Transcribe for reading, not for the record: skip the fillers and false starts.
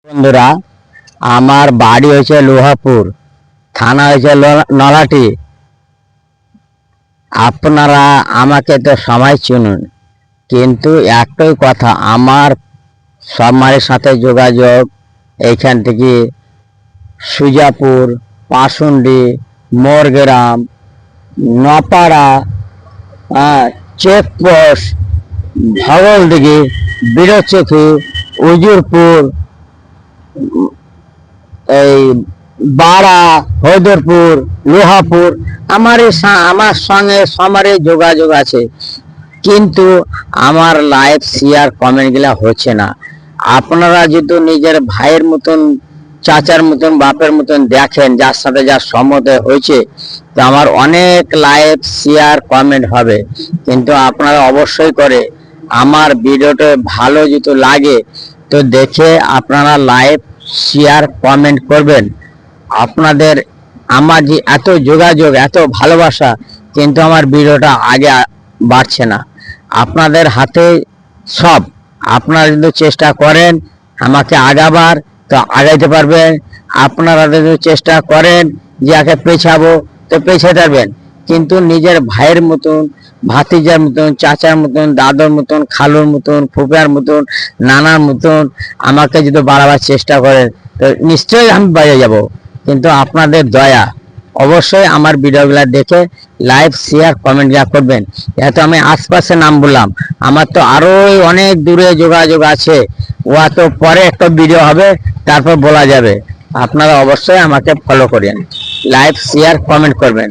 বন্ধুরা, আমার বাড়ি হয়েছে লোহাপুর, থানা হয়েছে নলাটি। আপনারা আমাকে তো সময় চিনুন, কিন্তু একটাই কথা, আমার সবমারের সাথে যোগাযোগ এইখান থেকে সুজাপুর, পাশুন্ডি, মোরগ্রাম, নপাড়া, চেকপোস্ট, ভগলদিঘি, বিরচেকি, উজিরপুর, এই বাড়া, হৈদরপুর, লোহাপুর, আমার সঙ্গে সমারে যোগাযোগ আছে, কিন্তু আমার লাইভ শেয়ার কমেন্ট গুলা হচ্ছে না। আপনারা যদি নিজের ভাইয়ের মতন, চাচার মতন, বাপের মতন দেখেন, যার সাথে যার সম্মত হয়েছে, তো আমার অনেক লাইভ শেয়ার কমেন্ট হবে। কিন্তু আপনারা অবশ্যই করে আমার ভিডিওটা ভালো যদি লাগে তো দেখে আপনারা লাইভ শেয়ার কমেন্ট করবেন। আপনাদের আমার যে এত যোগাযোগ, এত ভালোবাসা, কিন্তু আমার ভিডিওটা আগে বাড়ছে না। আপনাদের হাতে সব। আপনারা যদি চেষ্টা করেন আমাকে আগাবার, তো আগাইতে পারবেন। আপনারা যদি চেষ্টা করেন যে একে পেছাবো, তো পেছাতে পারবেন। কিন্তু নিজের ভাইয়ের মতন, ভাতিজার মতন, চাচার মতন, দাদর মতন, খালুর মতন, ফুফার মতন, নানার মতন আমাকে যদি বাড়াবার চেষ্টা করেন, তো নিশ্চয়ই আমি বাইরে যাব। কিন্তু আপনাদের দয়া, অবশ্যই আমার ভিডিওগুলা দেখে লাইভ শেয়ার কমেন্ট যা করবেন। এত আমি আশপাশে নাম বললাম, আমার তো আরো অনেক দূরে যোগাযোগ আছে, ও তো পরে একটা ভিডিও হবে, তারপর বলা যাবে। আপনারা অবশ্যই আমাকে ফলো করেন, লাইভ শেয়ার কমেন্ট করবেন।